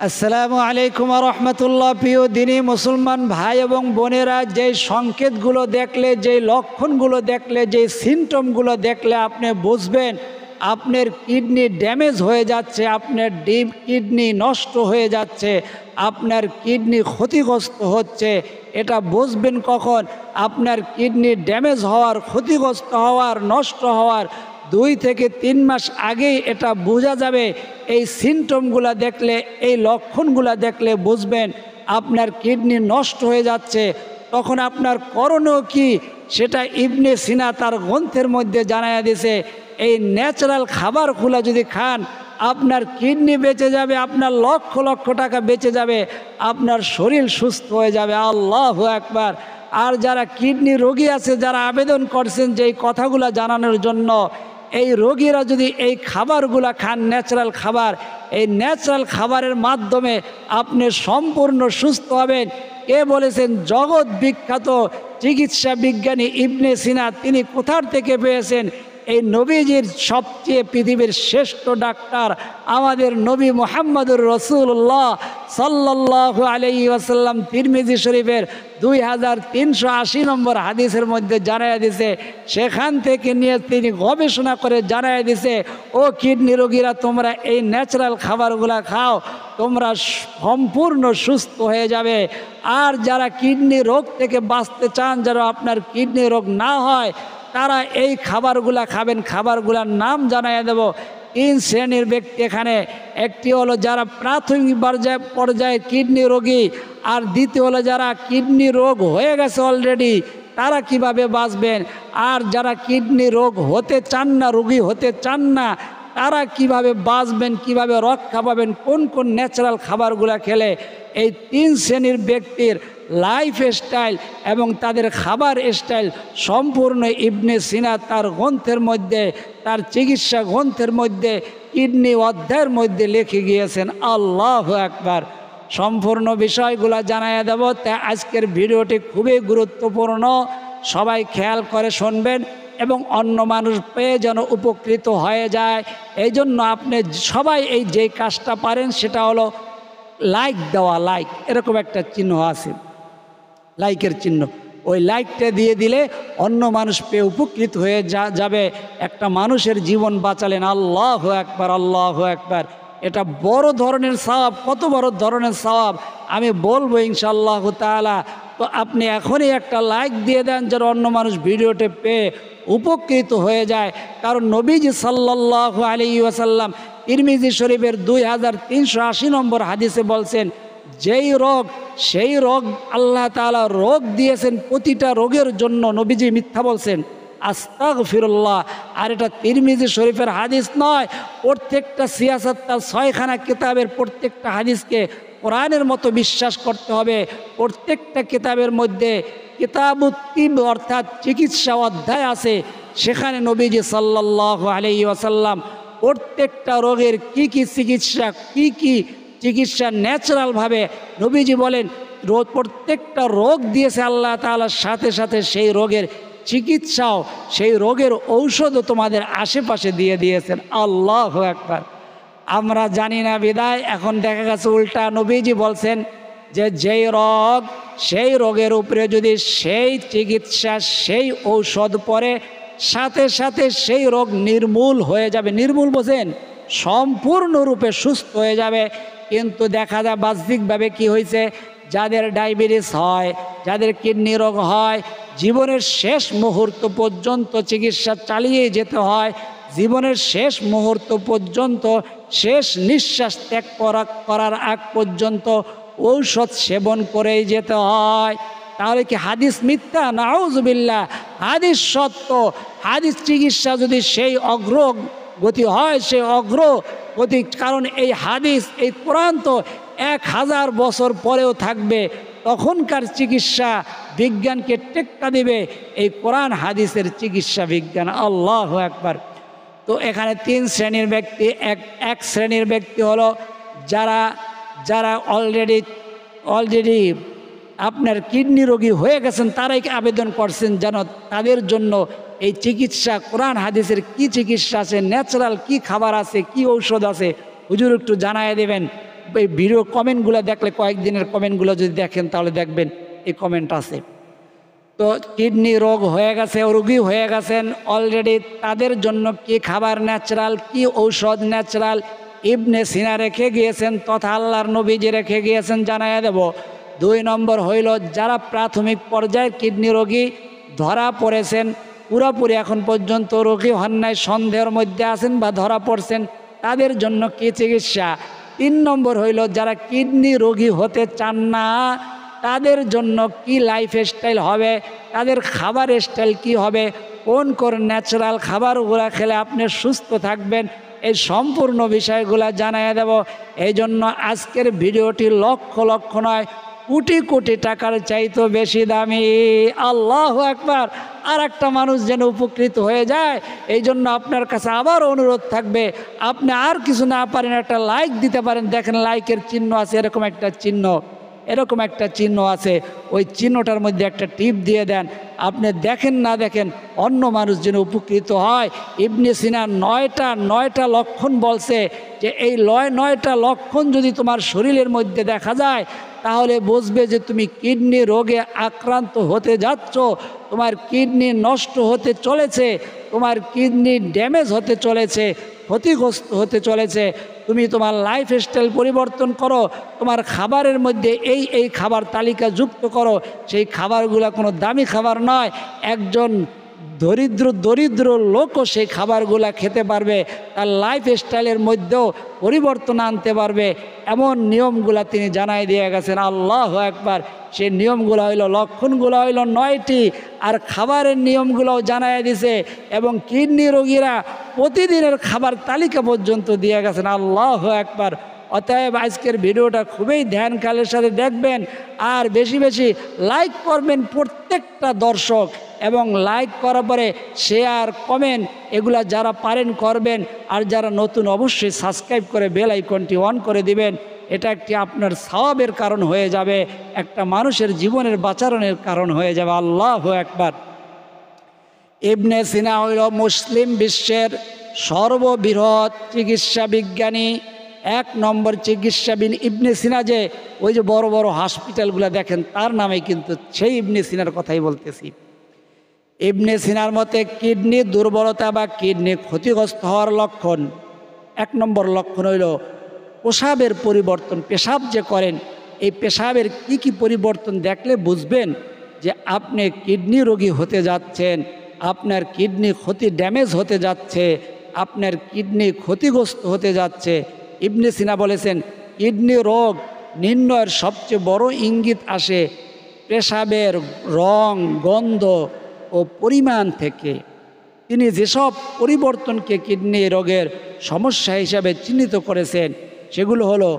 আসসালামু আলাইকুম ওয়া রাহমাতুল্লাহ। প্রিয় দিনী মুসলমান ভাই এবং বোনেরা, যেই সংকেতগুলো দেখলে, যেই লক্ষণগুলো দেখলে, যেই সিমটমগুলো দেখলে আপনি বুঝবেন আপনার কিডনি ড্যামেজ হয়ে যাচ্ছে, আপনার কিডনি নষ্ট হয়ে যাচ্ছে, আপনার কিডনি ক্ষতিগ্রস্ত হচ্ছে, এটা বুঝবেন কখন? আপনার কিডনি ড্যামেজ হওয়ার, ক্ষতিগ্রস্ত হওয়ার, নষ্ট হওয়ার 2 থেকে 3 মাস আগেই এটা বোঝা যাবে। এই সিমটমগুলো দেখলে, এই লক্ষণগুলো দেখলে বুঝবেন আপনার কিডনি নষ্ট হয়ে যাচ্ছে। তখন আপনার করণীয় কি, সেটা ইবনে সিনা তার গ্রন্থের মধ্যে জানায়া দিয়েছে। এই ন্যাচারাল খাবারগুলো যদি খান, আপনার কিডনি বেঁচে যাবে, আপনার লক্ষ লক্ষ টাকা বেঁচে যাবে, আপনার শরীর সুস্থ হয়ে যাবে। আল্লাহু আকবার। আর যারা কিডনি রোগী আছে, যারা আবেদন করছেন যে এই কথাগুলো জানানোর জন্য, এই রোগীরা যদি এই খাবারগুলা খান, ন্যাচারাল খাবার, এই ন্যাচারাল খাবারের মাধ্যমে আপনি সম্পূর্ণ সুস্থ হবেন। কে বলেছেন? জগৎ বিখ্যাত চিকিৎসা বিজ্ঞানী ইবনে সিনা। তিনি কোথার থেকে পেয়েছেন? এই নবীজির সবচেয়ে পৃথিবীর শ্রেষ্ঠ ডাক্তার আমাদের নবী মুহাম্মদুর রাসূলুল্লাহ সাল্লাল্লাহু আলাইহি ওয়াসাল্লাম তিরমিজি শরীফের 2380 নম্বর হাদিসের মধ্যে জানায়া দিয়েছে। সেখান থেকে নিয়ে তিনি গবেষণা করে জানায়া দিয়েছে, ও কিডনি রোগীরা, তোমরা এই ন্যাচারাল খাবারগুলো খাও, তোমরা সম্পূর্ণ সুস্থ হয়ে যাবে। আর যারা কিডনি রোগ থেকে বাঁচতে চান, যারা আপনার কিডনি রোগ না হয়, তারা এই খাবারগুলা খাবেন। খাবারগুলার নাম জানাইয়া দেব। 3 শ্রেণীর ব্যক্তি এখানে। একটি হলো যারা প্রাথমিক পর্যায়ে কিডনি রোগী, আর দ্বিতীয় হলো যারা কিডনি রোগ হয়ে গেছে অলরেডি, তারা কিভাবে বাঁচবেন। আর যারা কিডনি রোগ হতে চান না, রোগী হতে চান না, তারা কিভাবে বাঁচবেন, কিভাবে রক্ষা পাবেন, কোন কোন ন্যাচারাল খাবারগুলা খেলে। এই 3 শ্রেণীর ব্যক্তির লাইফ স্টাইল এবং তাদের খাবার স্টাইল সম্পূর্ণ ইবনে সিনা তার গ্রন্থের মধ্যে, তার চিকিৎসা গ্রন্থের মধ্যে, কিডনি অধ্যায়ের মধ্যে লিখে গিয়েছেন। আল্লাহু আকবার। সম্পূর্ণ বিষয়গুলো জানাইয়া দেব। তাই আজকের ভিডিওটি খুবই গুরুত্বপূর্ণ, সবাই খেয়াল করে শুনবেন এবং অন্য মানুষ পেয়ে যেন উপকৃত হয়ে যায়। এই জন্য আপনি সবাই এই যে কাজটা পারেন, সেটা হলো লাইক দেওয়া। লাইক এরকম একটা চিহ্ন আছে, লাইকের চিহ্ন। ওই লাইকটা দিয়ে দিলে অন্য মানুষ পেয়ে উপকৃত হয়ে যাবে। একটা মানুষের জীবন বাঁচালেন। আল্লাহু আকবার, আল্লাহু আকবার। এটা বড় ধরনের সওয়াব। কত বড় ধরনের সওয়াব আমি বলবো ইনশাআল্লাহ তাআলা। তো আপনি এখনই একটা লাইক দিয়ে দেন, যেন অন্য মানুষ ভিডিওটি পেয়ে উপকৃত হয়ে যায়। কারণ নবীজি সাল্লাল্লাহু আলাইহি ওয়াসাল্লাম তিরমিজি শরীফের 2380 নম্বর হাদিসে বলছেন, যেই রোগ সেই রোগ আল্লাহ তাআলা রোগ দিয়েছেন, প্রতিটা রোগের জন্য নবীজি মিথ্যা বলছেন। আস্তাগফিরুল্লাহ। আর এটা তিরমিজি শরীফের হাদিস নয়। প্রত্যেকটা সিয়াসাত্তার 6খানা কিতাবের প্রত্যেকটা হাদিসকে কোরআনের মতো বিশ্বাস করতে হবে। প্রত্যেকটা কিতাবের মধ্যে কিতাবুত তিব অর্থাৎ চিকিৎসা অধ্যায় আছে। সেখানে নবীজি সাল্লাল্লাহু আলাইহি ওয়াসাল্লাম প্রত্যেকটা রোগের কি কি চিকিৎসা, কি কি চিকিৎসা ন্যাচারালভাবে নবীজি বলেন, প্রত্যেকটা রোগ দিয়েছে আল্লাহ তাআলার সাথে সাথে সেই রোগের চিকিৎসাও, সেই রোগের ঔষধও তোমাদের আশেপাশে দিয়ে দিয়েছেন। আল্লাহু আকবার। আমরা জানি না বিদায় এখন দেখা গেছে উল্টা। নবীজি বলছেন যে যেই রোগ, সেই রোগের উপরে যদি সেই চিকিৎসা, সেই ঔষধ পরে, সাথে সাথে সেই রোগ নির্মূল হয়ে যাবে। নির্মূল বোঝেন? সম্পূর্ণরূপে সুস্থ হয়ে যাবে। কিন্তু দেখা যায় বাহ্যিকভাবে কি হয়েছে, যাদের ডায়াবেটিস হয়, যাদের কিডনি রোগ হয়, জীবনের শেষ মুহূর্ত পর্যন্ত চিকিৎসা চালিয়ে যেতে হয়। জীবনের শেষ মুহূর্ত পর্যন্ত, শেষ নিঃশ্বাস ত্যাগ করার আগ পর্যন্ত ঔষধ সেবন করেই যেতে হয়। তাহলে কি হাদিস মিথ্যা? নাউজুবিল্লাহ। হাদিস সত্য। হাদিস চিকিৎসা যদি সেই অগ্রগতি হয়, সেই অগ্রগতি, কারণ এই হাদিস, এই কোরআন তো 1000 বছর পরেও থাকবে। তখনকার চিকিৎসা বিজ্ঞানকে টেক্কা দিবে এই কোরআন হাদিসের চিকিৎসা বিজ্ঞান। আল্লাহু আকবার। তো এখানে 3 শ্রেণীর ব্যক্তি। এক শ্রেণীর ব্যক্তি হলো যারা অলরেডি আপনার কিডনি রোগী হয়ে গেছেন, তারাই আবেদন করছেন যেন তাদের জন্য এই চিকিৎসা, কোরআন হাদিসের কি চিকিৎসা আছে, ন্যাচারাল কি খাবার আছে, কি ঔষধ আছে, হুজুর একটু জানায় দেবেন। এই ভিডিও কমেন্টগুলো দেখলে, কয়েকদিনের কমেন্টগুলো যদি দেখেন তাহলে দেখবেন এই কমেন্ট আছে। তো কিডনি রোগ হয়ে গেছে, রোগী হয়ে গেছেন অলরেডি, তাদের জন্য কি খাবার ন্যাচারাল, কি ঔষধ ন্যাচারাল ইবনে সিনা রেখে গিয়েছেন তথা আল্লাহর নবীজি রেখে গিয়েছেন জানাইয়া দেব। 2 নম্বর হইল, যারা প্রাথমিক পর্যায়ের কিডনি রোগী ধরা পড়েছেন, পুরোপুরি এখন পর্যন্ত রোগী হন নাই, সন্দেহের মধ্যে আছেন বা ধরা পড়ছেন, তাদের জন্য কি চিকিৎসা। 3 নম্বর হইল, যারা কিডনি রোগী হতে চান না, তাদের জন্য কি লাইফ স্টাইল হবে, তাদের খাবার স্টাইল কি হবে, কোন ন্যাচারাল খাবারগুলো খেলে আপনি সুস্থ থাকবেন, এই সম্পূর্ণ বিষয়গুলো জানাইয়া দেব। এই জন্য আজকের ভিডিওটি লক্ষ লক্ষ নয়, কোটি কোটি টাকার চাইতে বেশি দামি। আল্লাহু আকবার। আর একটা মানুষ যেন উপকৃত হয়ে যায়, এই জন্য আপনার কাছে আবার অনুরোধ থাকবে, আপনি আর কিছু না পারেন একটা লাইক দিতে পারেন। দেখেন লাইকের চিহ্ন আছে, এরকম একটা চিহ্ন আছে, ওই চিহ্নটার মধ্যে একটা টিপ দিয়ে দেন। আপনি দেখেন না দেখেন, অন্য মানুষ যেন উপকৃত হয়। ইবনে সিনা 9টা লক্ষণ বলছে যে এই 9টা লক্ষণ যদি তোমার শরীরের মধ্যে দেখা যায়, তাহলে বুঝবে যে তুমি কিডনি রোগে আক্রান্ত হতে যাচ্ছ, তোমার কিডনি নষ্ট হতে চলেছে, তোমার কিডনি ড্যামেজ হতে চলেছে, ক্ষতিগ্রস্ত হতে চলেছে। তুমি তোমার লাইফ স্টাইল পরিবর্তন করো, তোমার খাবারের মধ্যে এই খাবার তালিকা যুক্ত করো। সেই খাবারগুলো কোনো দামি খাবার নয়, একজন দরিদ্র লোকও সেই খাবারগুলা খেতে পারবে, তার লাইফ স্টাইলের মধ্যেও পরিবর্তন আনতে পারবে, এমন নিয়মগুলা তিনি জানাই দিয়ে গেছেন। আল্লাহু আকবার। সেই নিয়মগুলো হইল, লক্ষণগুলো হইল 9টি, আর খাবারের নিয়মগুলোও জানাই দিছে, এবং কিডনি রোগীরা প্রতিদিনের খাবার তালিকা পর্যন্ত দিয়ে গেছেন। আল্লাহু আকবার। অতএব আজকের ভিডিওটা খুবই ধ্যান খেয়ালের সাথে দেখবেন, আর বেশি বেশি লাইক করবেন প্রত্যেকটা দর্শক, এবং লাইক করার পরে শেয়ার কমেন্ট এগুলা যারা পারেন করবেন, আর যারা নতুন অবশ্যই সাবস্ক্রাইব করে বেল আইকনটি অন করে দিবেন। এটা একটি আপনার সওয়াবের কারণ হয়ে যাবে, একটা মানুষের জীবনের বাঁচানোর কারণ হয়ে যাবে। আল্লাহু আকবার। ইবনে সিনা হইল মুসলিম বিশ্বের সর্ববৃহৎ চিকিৎসা বিজ্ঞানী। 1 নম্বর চিকিৎসাবিদ ইবনে সিনা, যে ওই যে বড় বড় হসপিটালগুলো দেখেন তার নামে কিন্তু সেই ইবনে সিনার কথাই বলতেছি। ইবনে সিনার মতে কিডনি দুর্বলতা বা কিডনি ক্ষতিগ্রস্ত হওয়ার লক্ষণ, 1 নম্বর লক্ষণ হইল পেশাবের পরিবর্তন। পেশাব যে করেন, এই পেশাবের কি পরিবর্তন দেখলে বুঝবেন যে আপনি কিডনি রোগী হতে যাচ্ছেন, আপনার কিডনি ড্যামেজ হতে যাচ্ছে, আপনার কিডনি ক্ষতিগ্রস্ত হতে যাচ্ছে। ইবনে সিনা বলেছেন, কিডনি রোগ নির্ণয়ের সবচেয়ে বড় ইঙ্গিত আসে পেশাবের রং, গন্ধ ও পরিমাণ থেকে। তিনি যেসব পরিবর্তনকে কিডনি রোগের সমস্যা হিসাবে চিহ্নিত করেছেন, সেগুলো হলো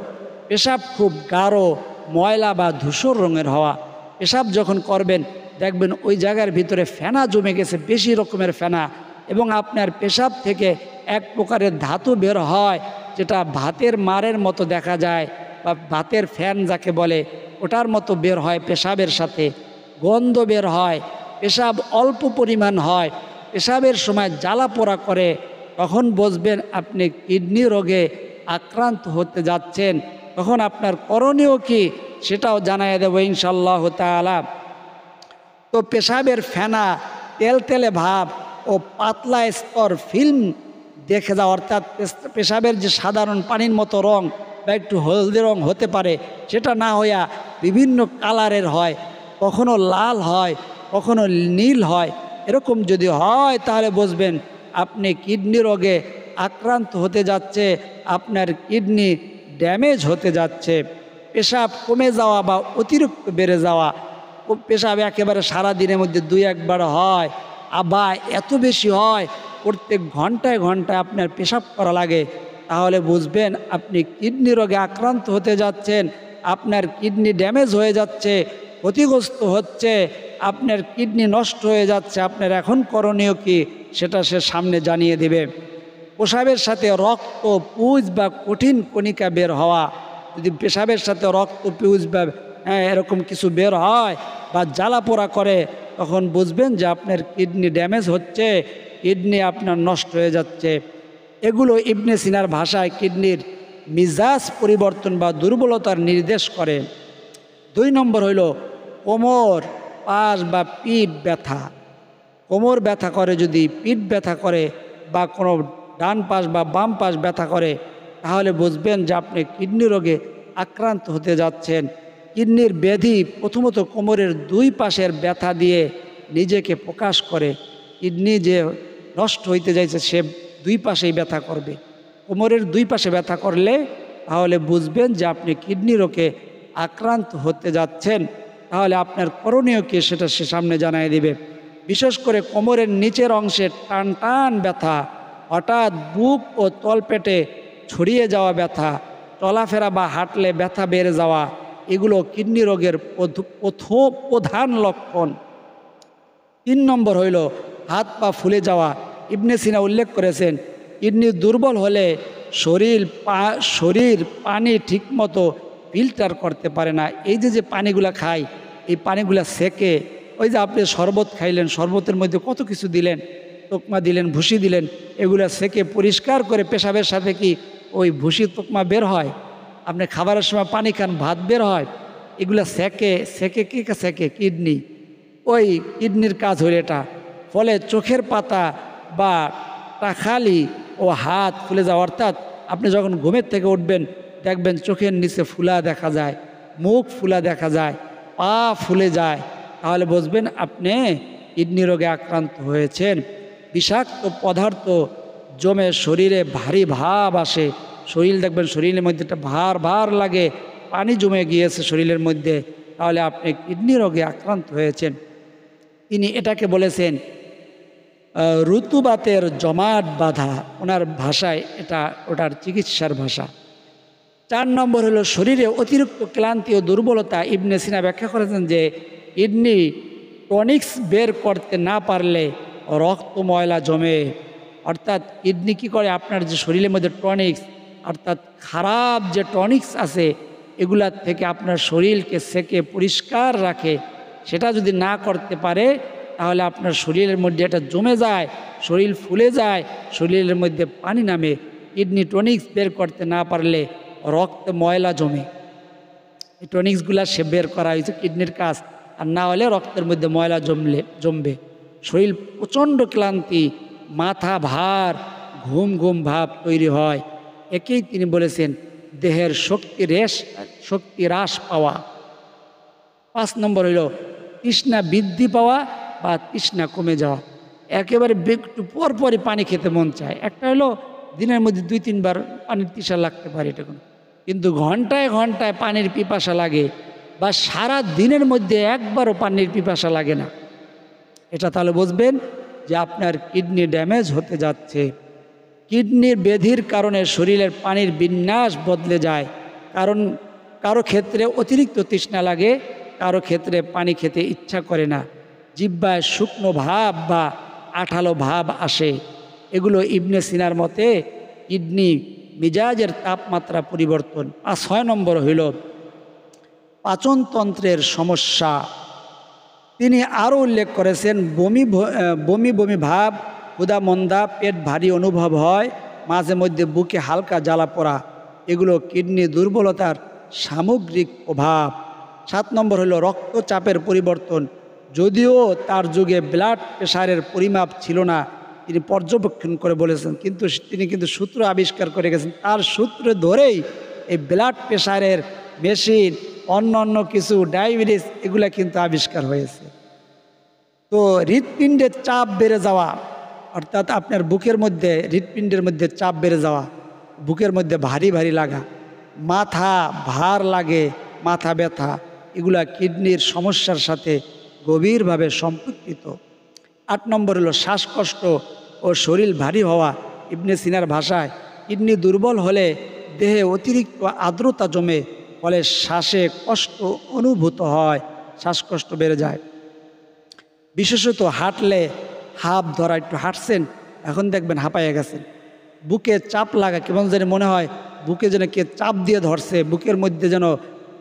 পেশাব খুব গাঢ়, ময়লা বা ধূসর রঙের হওয়া। পেশাব যখন করবেন দেখবেন ওই জায়গার ভিতরে ফেনা জমে গেছে, বেশি রকমের ফেনা, এবং আপনার পেশাব থেকে এক প্রকারের ধাতু বের হয়, যেটা ভাতের মারের মতো দেখা যায়, বা ভাতের ফ্যান যাকে বলে ওটার মতো বের হয় পেশাবের সাথে। গন্ধ বের হয়, পেশাব অল্প পরিমাণ হয়, পেশাবের সময় জ্বালা পোড়া করে, তখন বুঝবেন আপনি কিডনি রোগে আক্রান্ত হতে যাচ্ছেন। তখন আপনার করণীয় কি সেটাও জানাই দেব ইনশাআল্লাহ তাআলা। তো পেশাবের ফেনা, তেলতেলে ভাব ও পাতলা স্তর ফিল্ম দেখে যাওয়া, অর্থাৎ পেশাবের যে সাধারণ পানির মতো রং বা একটু হলদে রং হতে পারে, সেটা না হইয়া বিভিন্ন কালারের হয়, কখনো লাল হয়, কখনো নীল হয়, এরকম যদি হয় তাহলে বুঝবেন আপনি কিডনি রোগে আক্রান্ত হতে যাচ্ছে, আপনার কিডনি ড্যামেজ হতে যাচ্ছে। পেশাব কমে যাওয়া বা অতিরিক্ত বেড়ে যাওয়া, পেশাব একেবারে সারা দিনের মধ্যে 2-1 বার হয়, বা এত বেশি হয় প্রত্যেক ঘন্টায় আপনার পেশাব করা লাগে, তাহলে বুঝবেন আপনি কিডনি রোগে আক্রান্ত হতে যাচ্ছেন, আপনার কিডনি ড্যামেজ হয়ে যাচ্ছে, ক্ষতিগ্রস্ত হচ্ছে, আপনার কিডনি নষ্ট হয়ে যাচ্ছে। আপনার এখন করণীয় কি সেটা সে সামনে জানিয়ে দেবে। পেশাবের সাথে রক্ত, পুঁজ বা কঠিন কণিকা বের হওয়া, যদি পেশাবের সাথে রক্ত, পুঁজ বা এরকম কিছু বের হয় বা জ্বালা পোড়া করে, তখন বুঝবেন যে আপনার কিডনি ড্যামেজ হচ্ছে, কিডনি আপনার নষ্ট হয়ে যাচ্ছে। এগুলো ইবনে সিনার ভাষায় কিডনির মিজাজ পরিবর্তন বা দুর্বলতার নির্দেশ করে। 2 নম্বর হইল কোমর, পাশ বা পিঠ ব্যথা। কোমর ব্যথা করে যদি, পিঠ ব্যথা করে বা কোনো ডান পাশ বা বাম পাশ ব্যথা করে, তাহলে বুঝবেন যে আপনি কিডনি রোগে আক্রান্ত হতে যাচ্ছেন। কিডনির ব্যাধি প্রথমত কোমরের 2 পাশের ব্যথা দিয়ে নিজেকে প্রকাশ করে। কিডনি যে নষ্ট হইতে যাইছে সে 2 পাশেই ব্যথা করবে। কোমরের 2 পাশে ব্যথা করলে তাহলে বুঝবেন যে আপনি কিডনি রোগে আক্রান্ত হতে যাচ্ছেন। তাহলে আপনার করণীয় কি সেটা সে সামনে জানাই দিবে। বিশেষ করে কোমরের নিচের অংশে টান টান ব্যথা, হঠাৎ বুক ও তলপেটে ছড়িয়ে যাওয়া ব্যথা, চলাফেরা বা হাঁটলে ব্যথা বেড়ে যাওয়া, এগুলো কিডনি রোগের প্রধান লক্ষণ। 3 নম্বর হইল হাত পা ফুলে যাওয়া। ইবনে সিনা উল্লেখ করেছেন, কিডনি দুর্বল হলে শরীর পানি ঠিকমতো ফিল্টার করতে পারে না। এই যে পানিগুলা খায়, এই পানিগুলা সেকে, ওই যে আপনি শরবত খাইলেন, শরবতের মধ্যে কত কিছু দিলেন, তোকমা দিলেন, ভুসি দিলেন, এগুলা সেকে পরিষ্কার করে পেশাবের সাথে কি ওই ভুসি তোকমা বের হয়? আপনি খাবারের সময় পানি খান, ভাত বের হয়, এগুলা সেকে কি সেকে? কিডনি। ওই কিডনির কাজ হইল এটা। ফলে চোখের পাতা বা টাখালি ও হাত ফুলে যাওয়া, অর্থাৎ আপনি যখন ঘুমের থেকে উঠবেন দেখবেন চোখের নিচে ফুলা দেখা যায়, মুখ ফুলা দেখা যায়, পা ফুলে যায়, তাহলে বুঝবেন আপনি কিডনি রোগে আক্রান্ত হয়েছেন। বিষাক্ত পদার্থ জমে শরীরে ভারী ভাব আসে, শরীর দেখবেন শরীরের মধ্যে একটা ভার লাগে, পানি জমে গিয়েছে শরীরের মধ্যে, তাহলে আপনি কিডনি রোগে আক্রান্ত হয়েছেন। তিনি এটাকে বলেছেন ঋতুবাতের জমাট বাঁধা, ওনার ভাষায় এটা ওটার চিকিৎসার ভাষা। 4 নম্বর হলো শরীরে অতিরিক্ত ক্লান্তি ও দুর্বলতা। ইবনে সিনা ব্যাখ্যা করেছেন যে কিডনি টনিক্স বের করতে না পারলে রক্ত ময়লা জমে, অর্থাৎ কিডনি কী করে, আপনার যে শরীরের মধ্যে টনিক্স অর্থাৎ খারাপ যে টনিক্স আছে এগুলার থেকে আপনার শরীরকে সেকে পরিষ্কার রাখে। সেটা যদি না করতে পারে তাহলে আপনার শরীরের মধ্যে এটা জমে যায়, শরীর ফুলে যায়, শরীরের মধ্যে পানি নামে। কিডনি টনিক্স বের করতে না পারলে রক্তে ময়লা জমে। এই টনিক্সগুলা সে বের করা হয়েছে কিডনির কাজ, আর না হলে রক্তের মধ্যে ময়লা জমবে। শরীর প্রচণ্ড ক্লান্তি, মাথা ভার, ঘুম ভাব তৈরি হয়। একেই তিনি বলেছেন দেহের শক্তি হ্রাস পাওয়া। 5 নম্বর হইল তৃষ্ণা বৃদ্ধি পাওয়া বা তৃষ্ণা কমে যাওয়া। একেবারে একটু পরপরই পানি খেতে মন চায়। একটা হলো দিনের মধ্যে 2-3 বার পানির তৃষা লাগতে পারে, এটা কোনো, কিন্তু ঘন্টায় ঘন্টায় পানির পিপাসা লাগে, বা সারা দিনের মধ্যে একবারও পানির পিপাসা লাগে না, এটা তাহলে বুঝবেন যে আপনার কিডনি ড্যামেজ হতে যাচ্ছে। কিডনির ব্যাধির কারণে শরীরের পানির বিন্যাস বদলে যায়, কারণ কারো ক্ষেত্রে অতিরিক্ত তৃষ্ণা লাগে, কারো ক্ষেত্রে পানি খেতে ইচ্ছা করে না, জিহ্বায় শুকনো ভাব বা আঠালো ভাব আসে। এগুলো ইবনে সিনার মতে কিডনি মিজাজের তাপমাত্রা পরিবর্তন। আর 6 নম্বর হইল পাচনতন্ত্রের সমস্যা। তিনি আরও উল্লেখ করেছেন বমি ভাব, ক্ষুধা মন্দা, পেট ভারী অনুভব হয়, মাঝে মধ্যে বুকে হালকা জ্বালা পড়া, এগুলো কিডনি দুর্বলতার সামগ্রিক প্রভাব। 7 নম্বর হলো রক্তচাপের পরিবর্তন। যদিও তার যুগে ব্লাড প্রেশারের পরিমাপ ছিল না, তিনি পর্যবেক্ষণ করে বলেছেন, তিনি কিন্তু সূত্র আবিষ্কার করে গেছেন। তার সূত্র ধরেই এই ব্লাড প্রেশারের মেশিন, অন্য কিছু ডায়াবেটিস এগুলা কিন্তু আবিষ্কার হয়েছে। তো হৃৎপিণ্ডের চাপ বেড়ে যাওয়া, অর্থাৎ আপনার বুকের মধ্যে হৃৎপিণ্ডের মধ্যে চাপ বেড়ে যাওয়া, বুকের মধ্যে ভারী লাগা, মাথা ভার লাগে, মাথা ব্যথা, এগুলা কিডনির সমস্যার সাথে গভীরভাবে সম্পর্কিত। 8 নম্বর হলো শ্বাসকষ্ট ও শরীর ভারী হওয়া। ইবনে সিনার ভাষায় কিডনি দুর্বল হলে দেহে অতিরিক্ত আর্দ্রতা জমে, ফলে শ্বাসে কষ্ট অনুভূত হয়, শ্বাসকষ্ট বেড়ে যায়। বিশেষত হাঁটলে হাঁপ ধরা, একটু হাঁটছেন এখন দেখবেন হাঁপাইয়া গেছেন, বুকে চাপ লাগা, কেমন যেন মনে হয় বুকে যেন কে চাপ দিয়ে ধরছে, বুকের মধ্যে যেন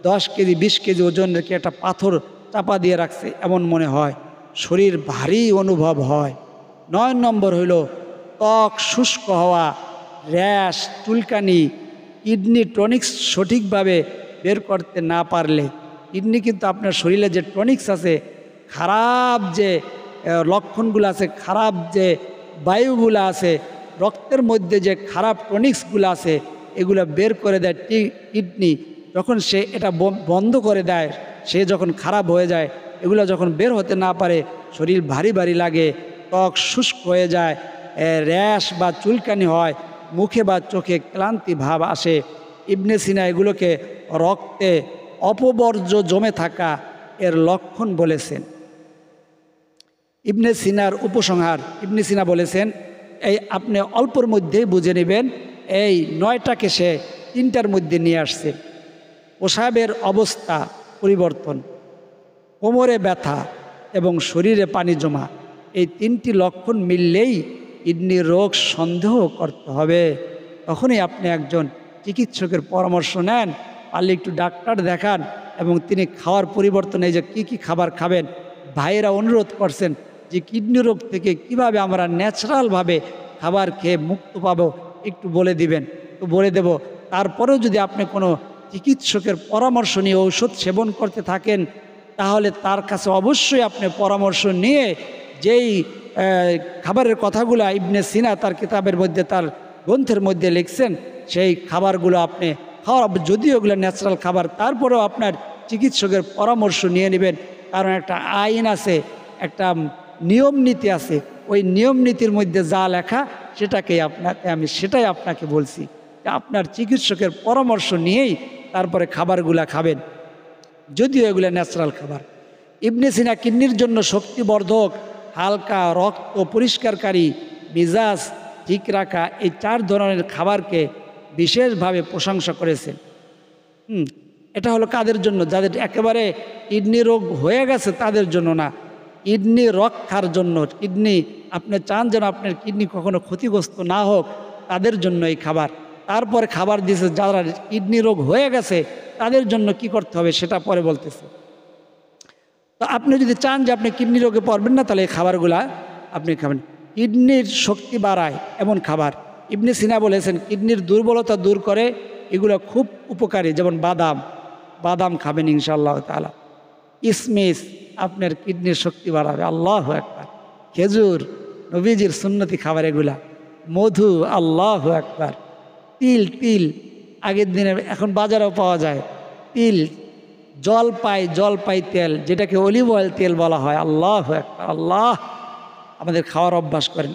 10 কেজি 20 কেজি ওজনের কি একটা পাথর চাপা দিয়ে রাখছে এমন মনে হয়, শরীর ভারী অনুভব হয়। 9 নম্বর হইল ত্বক শুষ্ক হওয়া, র্যাশ, চুলকানি, কিডনি টনিক্স সঠিকভাবে বের করতে না পারলে, কিডনি কিন্তু আপনার শরীরে যে টনিক্স আছে, খারাপ যে লক্ষণগুলো আছে, খারাপ যে বায়ুগুলো আছে, রক্তের মধ্যে যে খারাপ টনিক্সগুলো আছে, এগুলো বের করে দেয় কিডনি। যখন সে এটা বন্ধ করে দেয়, সে যখন খারাপ হয়ে যায়, এগুলো যখন বের হতে না পারে, শরীর ভারী ভারী লাগে, ত্বক শুষ্ক হয়ে যায়, র্যাশ বা চুলকানি হয়, মুখে বা চোখে ক্লান্তি ভাব আসে। ইবনে সিনা এগুলোকে রক্তে অপবর্জ্য জমে থাকা এর লক্ষণ বলেছেন। ইবনে সিনার উপসংহার, ইবনে সিনা বলেছেন, এই আপনি অল্পর মধ্যেই বুঝে নেবেন, এই 9টাকে সে 3টার মধ্যে নিয়ে আসছে। প্রসাবের অবস্থা পরিবর্তন, কোমরে ব্যথা এবং শরীরে পানি জমা, এই 3টি লক্ষণ মিললেই কিডনি রোগ সন্দেহ করতে হবে। তখনই আপনি একজন চিকিৎসকের পরামর্শ নেন, পারলে একটু ডাক্তার দেখান এবং তিনি খাওয়ার পরিবর্তনে যে কী খাবার খাবেন। ভাইয়েরা অনুরোধ করছেন যে কিডনি রোগ থেকে কিভাবে আমরা ন্যাচারালভাবে খাবার খেয়ে মুক্ত পাবো, একটু বলে দিবেন। তো বলে দেব। তারপরেও যদি আপনি কোনো চিকিৎসকের পরামর্শ নিয়ে ঔষধ সেবন করতে থাকেন, তাহলে তার কাছে অবশ্যই আপনি পরামর্শ নিয়ে যেই খাবারের কথাগুলো ইবনে সিনা তার কিতাবের মধ্যে, তার গ্রন্থের মধ্যে লিখছেন, সেই খাবারগুলো আপনি খাওয়া, যদিও ওগুলো ন্যাচারাল খাবার, তারপরেও আপনার চিকিৎসকের পরামর্শ নিয়ে নেবেন। কারণ একটা আইন আছে, একটা নিয়ম নীতি আছে, ওই নিয়ম নীতির মধ্যে যা লেখা সেটাই আপনাকে বলছি, যে আপনার চিকিৎসকের পরামর্শ নিয়েই তারপরে খাবারগুলা খাবেন, যদিও এগুলো ন্যাচারাল খাবার। ইবনে সিনা কিডনির জন্য শক্তিবর্ধক, হালকা রক্ত পরিষ্কারকারী, মিজাজ ঠিক রাখা, এই 4 ধরনের খাবারকে বিশেষভাবে প্রশংসা করেছেন। এটা হলো কাদের জন্য? যাদের একেবারে কিডনি রোগ হয়ে গেছে তাদের জন্য না, কিডনি রক্ষার জন্য। কিডনি আপনি চান যেন আপনার কিডনি কখনো ক্ষতিগ্রস্ত না হোক, তাদের জন্য এই খাবার। তারপরে খাবার দিয়েছে যারা কিডনি রোগ হয়ে গেছে তাদের জন্য কি করতে হবে সেটা পরে বলতেছে। তো আপনি যদি চান যে আপনি কিডনি রোগে পড়বেন না, তাহলে এই খাবারগুলা আপনি খাবেন। কিডনির শক্তি বাড়ায় এমন খাবার, ইবনে সিনা বলেছেন কিডনির দুর্বলতা দূর করে, এগুলো খুব উপকারী। যেমন বাদাম খাবেন ইনশাআল্লাহ তাআলা। কিশমিশ আপনার কিডনির শক্তি বাড়াবে, আল্লাহু আকবার। খেজুর নবীজির সুন্নতি খাবার এগুলা। মধু, আল্লাহু আকবার। তিল আগের দিনে এখন বাজারেও পাওয়া যায় তিল। জলপাই তেল, যেটাকে অলিভ অয়েল তেল বলা হয়, আল্লাহু আকবার। আল্লাহ আমাদের খাওয়ার অভ্যাস করেন।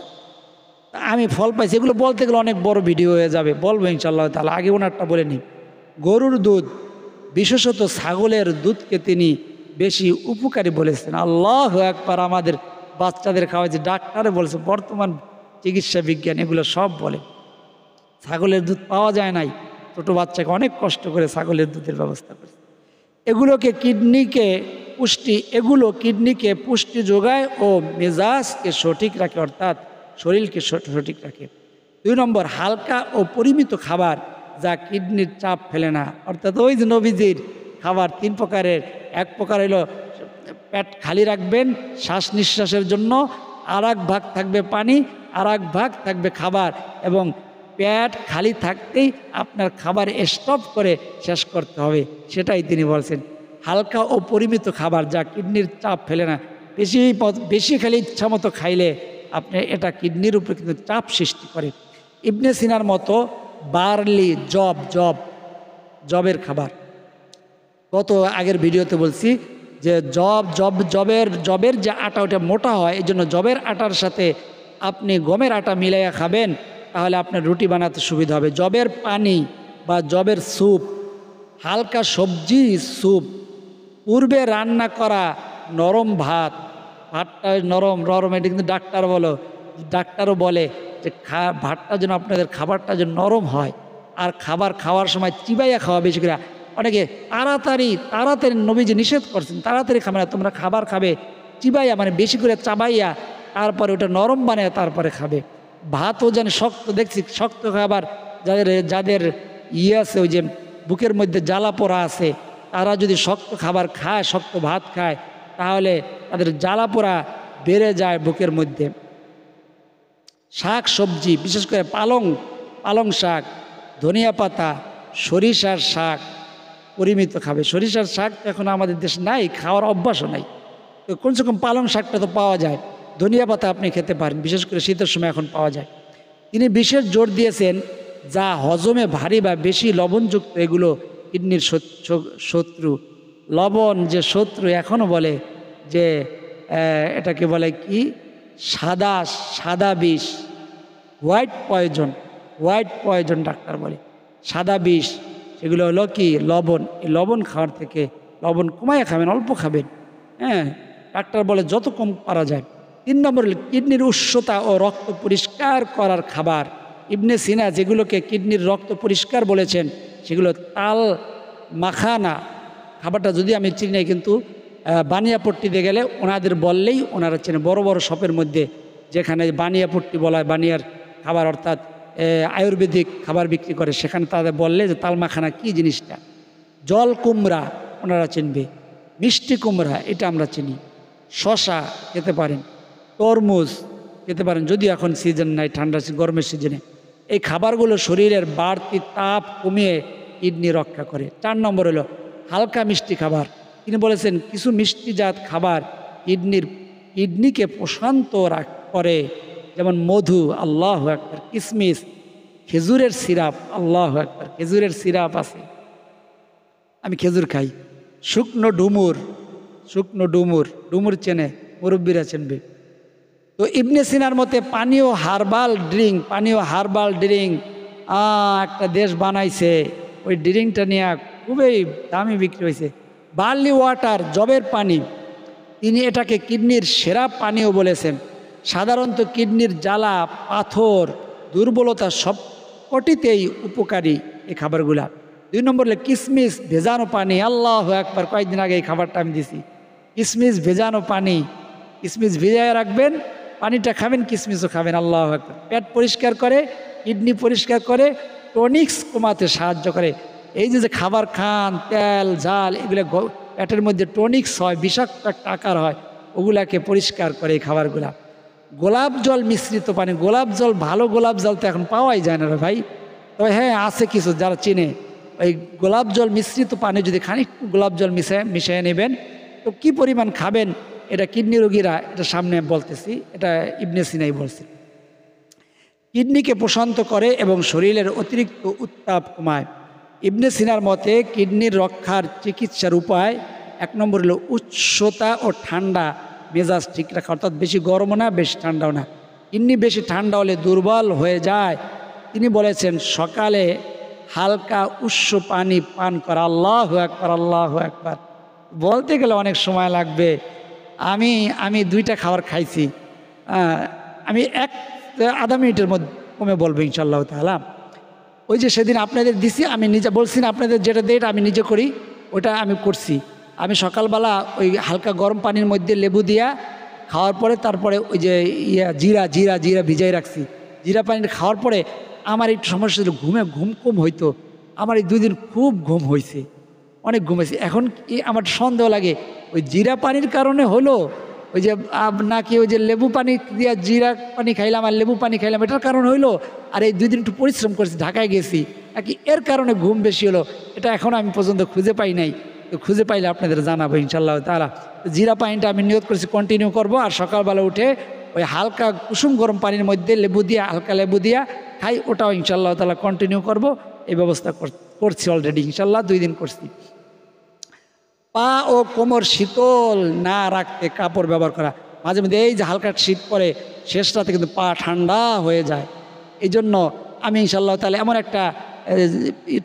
আমি ফল পাইছি, এগুলো বলতে গেলে অনেক বড় ভিডিও হয়ে যাবে, বলবো ইনশাআল্লাহ তাআলা। আগে ওনারটা বলে নিই। গরুর দুধ, বিশেষত ছাগলের দুধকে তিনি বেশি উপকারী বলেছেন, আল্লাহু আকবার। আমাদের বাচ্চাদের খাওয়াইছে, ডাক্তারে বলেছে, বর্তমান চিকিৎসা বিজ্ঞান এগুলো সব বলে। ছাগলের দুধ পাওয়া যায় নাই, ছোটো বাচ্চাকে অনেক কষ্ট করে ছাগলের দুধের ব্যবস্থা করেছে। এগুলো কিডনিকে পুষ্টি যোগায় ও মেজাজকে সঠিক রাখে, অর্থাৎ শরীরকে সঠিক রাখে। 2 নম্বর, হালকা ও পরিমিত খাবার যা কিডনির চাপ ফেলে না। অর্থাৎ ওই যে নবীজির খাবার 3 প্রকারের। এক প্রকার হলো পেট খালি রাখবেন শ্বাস নিঃশ্বাসের জন্য, আর এক ভাগ থাকবে পানি, আর এক ভাগ থাকবে খাবার, এবং পেট খালি থাকতেই আপনার খাবার স্টপ করে শেষ করতে হবে, সেটাই তিনি বলছেন। হালকা ও পরিমিত খাবার যা কিডনির চাপ ফেলে না। বেশি খালি ইচ্ছা মতো খাইলে আপনি এটা কিডনির উপরে কিন্তু চাপ সৃষ্টি করে। ইবনে সিনার মতো বার্লি, জবের খাবার, কত আগের ভিডিওতে বলছি যে জবের যে আটা ওটা মোটা হয়, এই জন্য জবের আটার সাথে আপনি গমের আটা মিলাইয়া খাবেন, তাহলে আপনার রুটি বানাতে সুবিধা হবে। জবের পানি বা জবের স্যুপ, হালকা সবজি স্যুপ, পূর্বে রান্না করা নরম ভাতটা নরম, এটা কিন্তু ডাক্তারও বলে যে ভাতটা যেন আপনাদের খাবারটা যেন নরম হয়। আর খাবার খাওয়ার সময় চিবাইয়া খাওয়া বেশি করে। অনেকে তাড়াতাড়ি নবীজি নিষেধ করছেন, তাড়াতাড়ি খাবে না, তোমরা খাবার খাবে চিবাইয়া, মানে বেশি করে চাবাইয়া, তারপরে ওটা নরম বানায় তারপরে খাবে। ভাতও যেন শক্ত, দেখছি শক্ত খাবার যাদের আছে, ওই যে বুকের মধ্যে জ্বালা পোড়া আছে, তারা যদি শক্ত খাবার খায়, শক্ত ভাত খায়, তাহলে তাদের জ্বালা পোড়া বেড়ে যায় বুকের মধ্যে। শাক সবজি, বিশেষ করে পালং শাক, ধনিয়া পাতা, সরিষার শাক পরিমিত খাবে। সরিষার শাক তো এখন আমাদের দেশে নাই, খাওয়ার অভ্যাসও নাই। তো কমসে কম পালং শাকটা তো পাওয়া যায়, ধনিয়া পাতা আপনি খেতে পারেন, বিশেষ করে শীতের সময় এখন পাওয়া যায়। তিনি বিশেষ জোর দিয়েছেন যা হজমে ভারী বা বেশি লবণযুক্ত এগুলো কিডনির শত্রু। লবণ যে শত্রু, এখনও বলে যে এটাকে বলে কি সাদা বিষ, হোয়াইট পয়জন ডাক্তার বলে, সাদা বিষ। সেগুলো হলো কি লবণ। এই লবণ খাওয়ার থেকে লবণ কমায় খাবেন, অল্প খাবেন, হ্যাঁ, ডাক্তার বলে যত কম পারা যায়। 3 নম্বর হলো কিডনির উৎসতা ও রক্ত পরিষ্কার করার খাবার। ইবনে সিনা যেগুলোকে কিডনির রক্ত পরিষ্কার বলেছেন সেগুলো তাল মাখানা খাবারটা যদি আমি চিনি নাই, কিন্তু বানিয়াপট্টিতে গেলে ওনাদের বললেই ওনারা চেনে। বড় বড় শপের মধ্যে যেখানে বানিয়াপট্টি বলা হয়, বানিয়ার খাবার অর্থাৎ আয়ুর্বেদিক খাবার বিক্রি করে, সেখানে তাদের বললে যে তাল মাখানা কী জিনিসটা। জল কুমড়া ওনারা চিনবে, মিষ্টি কুমড়া এটা আমরা চিনি, শশা খেতে পারেন, তরমুজ খেতে পারেন, যদিও এখন সিজন নাই, ঠান্ডা গরমের সিজনে। এই খাবারগুলো শরীরের বাড়তি তাপ কমিয়ে কিডনি রক্ষা করে। 4 নম্বর হলো হালকা মিষ্টি খাবার। তিনি বলেছেন কিছু মিষ্টিজাত খাবার কিডনিকে প্রশান্ত করে, যেমন মধু, আল্লাহু আকবার, কিশমিশ, খেজুরের সিরাপ, আল্লাহু আকবার, খেজুরের সিরাপ আছে, আমি খেজুর খাই। শুকনো ডুমুর চেনে, মুরব্বীরা চিনবে। তো ইবনে সিনার মতে পানীয় হার্বাল ড্রিঙ্ক একটা দেশ বানাইছে, ওই ড্রিঙ্কটা নিয়ে খুবই দামি বিক্রি হয়েছে। বার্লি ওয়াটার, জবের পানি, তিনি এটাকে কিডনির সেরা পানীয় বলেছেন। সাধারণত কিডনির জ্বালা, পাথর, দুর্বলতা সবকটিতেই উপকারী এই খাবারগুলা। 2 নম্বর হলো কিশমিশ ভেজানো পানি, আল্লাহু আকবার, কয়েকদিন আগে এই খাবারটা আমি দিছি। কিশমিশ ভেজানো পানি, কিশমিশ ভেজায় রাখবেন, পানিটা খাবেন, কিশমিশও খাবেন, আল্লাহু আকবার। পেট পরিষ্কার করে, কিডনি পরিষ্কার করে, টনিক্স কমাতে সাহায্য করে। এই যে খাবার খান, তেল ঝাল, এগুলো পেটের মধ্যে টনিক্স হয়, বিষাক্ত একটা আকার হয়, ওগুলাকে পরিষ্কার করে এই খাবারগুলা। গোলাপ জল মিশ্রিত পানি, ভালো গোলাপ জল তো এখন পাওয়াই যায় না রে ভাই, তবে হ্যাঁ আছে কিছু যারা চিনে। ওই গোলাপ জল মিশ্রিত পানি যদি খানিকটু গোলাপ জল মিশিয়ে নেবেন, তো কি পরিমাণ খাবেন এটা কিডনি রোগীরা, এটা সামনে বলতেছি, এটা ইবনে সিনাই বলছে। কিডনিকে প্রশান্ত করে এবং শরীরের অতিরিক্ত উত্তাপ কমায়। ইবনে সিনার মতে কিডনির রক্ষার চিকিৎসার উপায় 1 নম্বর হলো উচ্চতা ও ঠান্ডা মেজাজ ঠিক রাখা, অর্থাৎ বেশি গরমও না, বেশি ঠান্ডাও না। কিডনি বেশি ঠান্ডা হলে দুর্বল হয়ে যায়। তিনি বলেছেন সকালে হালকা উষ্ণ পানি পান করা, আল্লাহু আকবার, আল্লাহু আকবার। বলতে গেলে অনেক সময় লাগবে। আমি 2টা খাবার খাইছি, আমি আধা মিনিটের মধ্যে কমে বলবো ইনশাআল্লাহ তাআলা। ওই যে সেদিন আপনাদের দিছি, আমি নিজে বলছি না আপনাদের যেটা দেয় এটা আমি নিজে করি, ওটা আমি করছি। আমি সকালবেলা ওই হালকা গরম পানির মধ্যে লেবু দিয়া খাওয়ার পরে, তারপরে ওই যে জিরা ভিজাই রাখছি। জিরা পানি খাওয়ার পরে আমার একটু সমস্যা ছিল, ঘুম কম হইতো। আমার এই 2 দিন খুব ঘুম হয়েছে, অনেক ঘুম হয়েছে। এখন আমার সন্দেহ লাগে ওই জিরা পানির কারণে হলো, ওই যে নাকি ওই যে লেবু পানি দিয়া জিরা পানি খাইলাম আর লেবু পানি খাইলাম এটার কারণ হইলো, আর এই 2 দিন একটু পরিশ্রম করেছি, ঢাকায় গেছি, নাকি এর কারণে ঘুম বেশি হলো, এটা এখন আমি পর্যন্ত খুঁজে পাই নাই। তো খুঁজে পাইলে আপনাদের জানাবো ইনশাআল্লাহ তাআলা। জিরা পানিটা আমি নিয়ত করেছি কন্টিনিউ করব, আর সকালবেলা উঠে ওই হালকা কুসুম গরম পানির মধ্যে হালকা লেবু দিয়া খাই, ওটাও ইনশাআল্লাহ তাআলা কন্টিনিউ করব। এই ব্যবস্থা করছি অলরেডি, ইনশাআল্লাহ 2 দিন করছি। পা ও কোমর শীতল না রাখতে কাপড় ব্যবহার করা। মাঝে মধ্যে এই যে হালকা শীত পরে শেষ রাতে কিন্তু পা ঠান্ডা হয়ে যায়। এই জন্য আমি ইনশাআল্লাহ তাহলে এমন একটা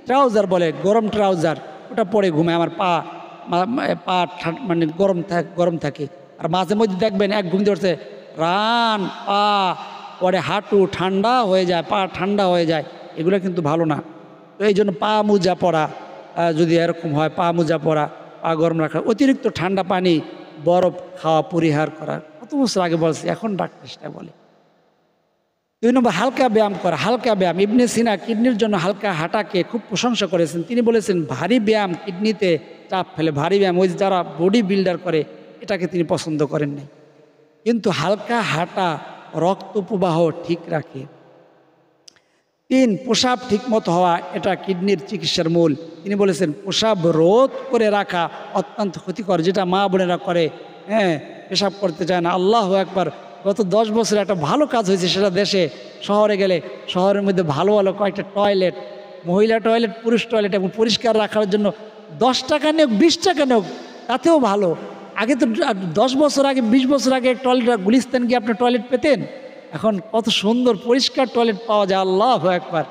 ট্রাউজার বলে, গরম ট্রাউজার, ওটা পরে ঘুমায়, আমার পা মানে গরম থাকে। আর মাঝে মধ্যে দেখবেন এক ঘুম ধরছে রান পা পরে হাঁটু ঠান্ডা হয়ে যায়, পা ঠান্ডা হয়ে যায়, এগুলো কিন্তু ভালো না। তো এই জন্য পা মোজা পরা, যদি এরকম হয় পা মোজা পরা, পা গরম রাখা, অতিরিক্ত ঠান্ডা পানি বরফ খাওয়া পরিহার করা। কত বছর আগে বলছি, এখন ডাক্তার সেটা বলে। 2 নম্বর হালকা ব্যায়াম করা। হালকা ব্যায়াম, ইবনে সিনা কিডনির জন্য হালকা হাঁটাকে খুব প্রশংসা করেছেন। তিনি বলেছেন ভারী ব্যায়াম কিডনিতে চাপ ফেলে, ভারী ব্যায়াম ওই যারা বডি বিল্ডার করে এটাকে তিনি পছন্দ করেন নাই, কিন্তু হালকা হাঁটা রক্ত প্রবাহ ঠিক রাখে। 3, প্রসাব ঠিকমতো হওয়া, এটা কিডনির চিকিৎসার মূল। তিনি বলেছেন প্রসাব রোধ করে রাখা অত্যন্ত ক্ষতিকর, যেটা মা বোনেরা করে, হ্যাঁ, পেশাব করতে চায় না। আল্লাহু আকবার। গত 10 বছরে একটা ভালো কাজ হয়েছে, সেটা দেশে শহরে গেলে শহরের মধ্যে ভালো ভালো কয়েকটা টয়লেট, মহিলা টয়লেট, পুরুষ টয়লেট, এবং পরিষ্কার রাখার জন্য 10 টাকা নেওক, 20 টাকা নেওক, তাতেও ভালো। আগে তো 10 বছর আগে, 20 বছর আগে টয়লেট, গুলিস্তান গিয়ে আপনি টয়লেট পেতেন, এখন কত সুন্দর পরিষ্কার টয়লেট পাওয়া যায়। আল্লাহু আকবার।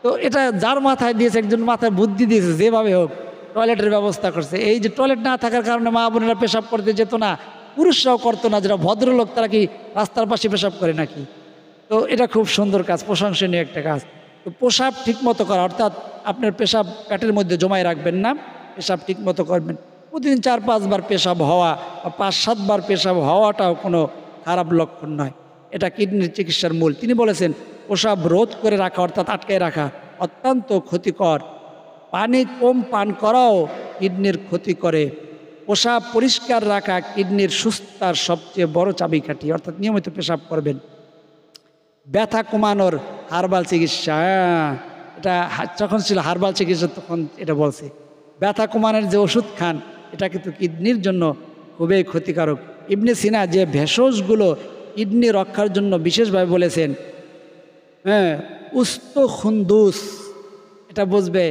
তো এটা যার মাথায় দিয়েছে, একজন মাথায় বুদ্ধি দিয়েছে, যেভাবে হোক টয়লেটের ব্যবস্থা করছে। এই যে টয়লেট না থাকার কারণে মা বোনেরা পেশাব করতে যেত না, পুরুষরাও করতো না, যারা ভদ্রলোক তারা কি রাস্তার পাশে পেশাব করে নাকি? তো এটা খুব সুন্দর কাজ, প্রশংসনীয় একটা কাজ। তো পেশাব ঠিকমতো করা, অর্থাৎ আপনার পেশাব পেটের মধ্যে জমায় রাখবেন না, পেশাব ঠিকমতো করবেন। প্রতিদিন 4-5 বার পেশাব হওয়া বা 5-7 বার পেশাব হওয়াটাও কোনো খারাপ লক্ষণ নয়। এটা কিডনির চিকিৎসার মূল। তিনি বলেছেন পেশাব রোধ করে রাখা, অর্থাৎ আটকায় রাখা অত্যন্ত ক্ষতিকর। পানি কম পান করাও কিডনির ক্ষতি করে। পেশাব পরিষ্কার রাখা কিডনির সুস্থতার সবচেয়ে বড় চাবিকাঠি, অর্থাৎ নিয়মিত পেশাব করবেন। ব্যথা কমানোর হার্বাল চিকিৎসা, এটা যখন ছিল হার্বাল চিকিৎসা তখন এটা বলছে। ব্যথা কমানোর যে ওষুধ খান, এটা কিন্তু কিডনির জন্য খুবই ক্ষতিকারক। ইবনে সিনা যে ভেষজগুলো কিডনি রক্ষার জন্য বিশেষভাবে বলেছেন, হ্যাঁ, উস্তখুন্দুস, এটা বুঝবে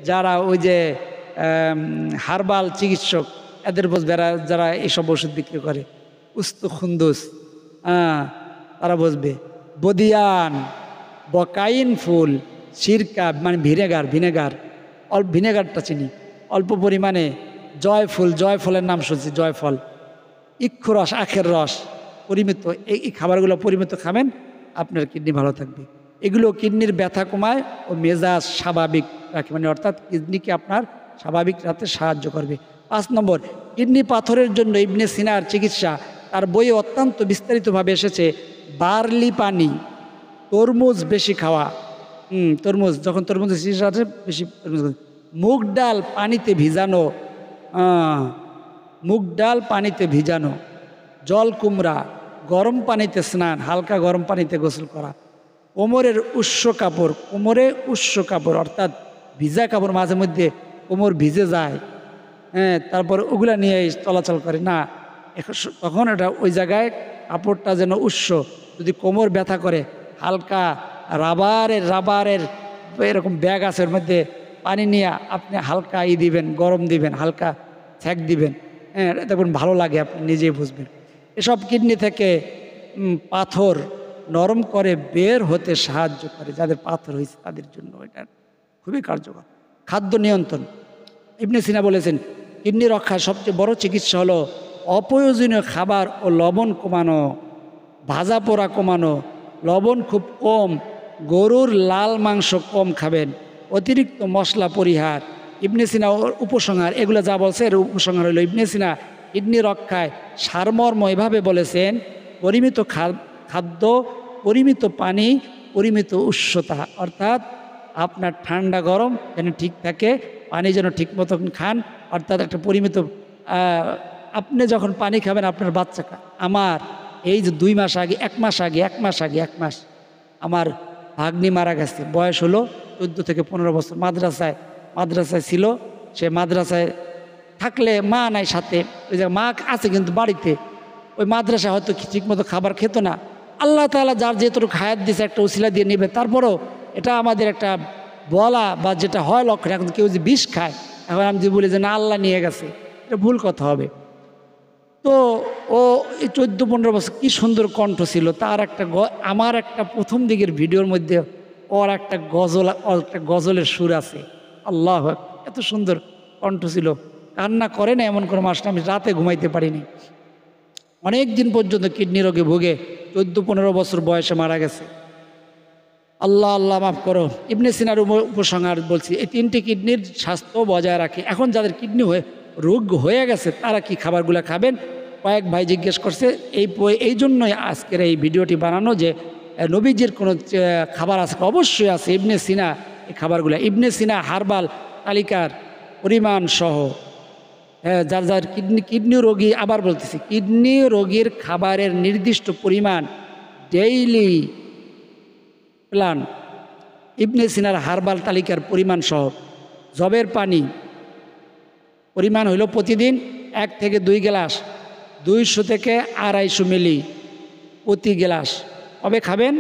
যারা ওই যে হার্বাল চিকিৎসক, এদের বুঝবে, যারা এইসব ওষুধ বিক্রি করে, উস্তখুন্দুস, তারা বুঝবে। বদিয়ান, বকাইন ফুল, সিরকা মানে ভিনেগার, অল্প ভিনেগারটা চিনি, অল্প পরিমাণে জয়ফুল, জয়ফলের নাম শুনছি, জয়ফল, ইক্ষুরস, আখের রস, পরিমিত, এই খাবারগুলো পরিমিত খাবেন, আপনার কিডনি ভালো থাকবে। এগুলো কিডনির ব্যথা কমায় ও মেজাজ স্বাভাবিক রাখে, মানে অর্থাৎ কিডনিকে আপনার স্বাভাবিক রাখতে সাহায্য করবে। 5 নম্বর, কিডনি পাথরের জন্য ইবনে সিনার চিকিৎসা, তার বইয়ে অত্যন্ত বিস্তারিতভাবে এসেছে। বার্লি পানি, তরমুজ বেশি খাওয়া, তরমুজ, যখন তরমুজের চিকিৎসা আছে বেশি তরমুজ, মুগ ডাল পানিতে ভিজানো, মুগ ডাল পানিতে ভিজানো, জল কুমড়া, গরম পানিতে স্নান, হালকা গরম পানিতে গোসল করা, কোমরের উৎস কাপড়, কোমরে উৎস কাপড়, অর্থাৎ ভিজা কাপড়, মাঝে মধ্যে কোমর ভিজে যায়, হ্যাঁ, তারপর ওগুলা নিয়ে চলাচল করে না, তখন এটা ওই জায়গায় কাপড়টা যেন উৎস, যদি কোমর ব্যথা করে হালকা রাবারের এরকম ব্যাগ আছে, ওর মধ্যে পানি নিয়ে আপনি হালকা দিবেন, গরম দিবেন, হালকা ছ্যাঁক দিবেন, হ্যাঁ, দেখুন ভালো লাগে, আপনি নিজেই বুঝবেন। এসব কিডনি থেকে পাথর নরম করে বের হতে সাহায্য করে, যাদের পাথর হয়েছে তাদের জন্য এটা খুবই কার্যকর। খাদ্য নিয়ন্ত্রণ, ইবনে সিনা বলেছেন কিডনি রক্ষার সবচেয়ে বড় চিকিৎসা হলো অপ্রয়োজনীয় খাবার ও লবণ কমানো, ভাজা পোড়া কমানো, লবণ খুব কম, গরুর লাল মাংস কম খাবেন, অতিরিক্ত মশলা পরিহার। ইবনে সিনা উপসংহার, এগুলো যা বলছে এর উপসংহার হলো, ইবনে সিনা কিডনি রক্ষায় সারমর্ম এভাবে বলেছেন, পরিমিত খাদ্য, পরিমিত পানি, পরিমিত উষ্ণতা, অর্থাৎ আপনার ঠান্ডা গরম যেন ঠিক থাকে, পানি যেন ঠিক মতো খান, অর্থাৎ একটা পরিমিত, আপনি যখন পানি খাবেন আপনার বাচ্চা, আমার এই যে 2 মাস আগে, 1 মাস আমার ভাগ্নি মারা গেছে, বয়স হলো 14 থেকে 15 বছর, মাদ্রাসায় ছিল, সে মাদ্রাসায় থাকলে মা নাই সাথে, ওই যে মা আছে কিন্তু বাড়িতে, ওই মাদ্রাসায় হয়তো ঠিকমতো খাবার খেত না। আল্লাহ তাআলা যার যেটুকু হায়াত দিয়েছে একটা উসিলা দিয়ে নেবে, তারপরও এটা আমাদের একটা বলা বা যেটা হয় লক্ষণ। এখন কেউ যে বিষ খায়, এখন আমি যে বলি যে না আল্লাহ নিয়ে গেছে, এটা ভুল কথা হবে। তো ও এই 14-15 বছর কি সুন্দর কণ্ঠ ছিল তার, আমার একটা প্রথম দিকের ভিডিওর মধ্যে ওর একটা গজলের সুর আছে, আল্লাহ, এত সুন্দর কণ্ঠ ছিল, কান্না করে না এমন কোনো মাস না, আমি রাতে ঘুমাইতে পারিনি, অনেক দিন পর্যন্ত কিডনি রোগে ভুগে 14-15 বছর বয়সে মারা গেছে। আল্লাহ মাফ করো। ইবনে সিনার উপসংহার বলছি, এই 3টি কিডনির স্বাস্থ্য বজায় রাখে। এখন যাদের কিডনি রোগ হয়ে গেছে তারা কি খাবারগুলো খাবেন? কয়েক ভাই জিজ্ঞেস করছে, এই জন্যই আজকের এই ভিডিওটি বানানো, যে নবীজির কোনো খাবার আছে? অবশ্যই আছে। ইবনে সিনা এই খাবারগুলো, ইবনে সিনা হার্বাল তালিকার পরিমাণ সহ, হ্যাঁ, যার কিডনি রোগী, আবার বলতেছি, কিডনি রোগীর খাবারের নির্দিষ্ট পরিমাণ ডেইলি প্ল্যান ইবনে সিনার হার্বাল তালিকার পরিমাণ সহ জবের পানি পরিমাণ হইল প্রতিদিন 1 থেকে 2 গ্লাস, 200 থেকে 250 মিলি প্রতি গ্লাস। কবে খাবেন?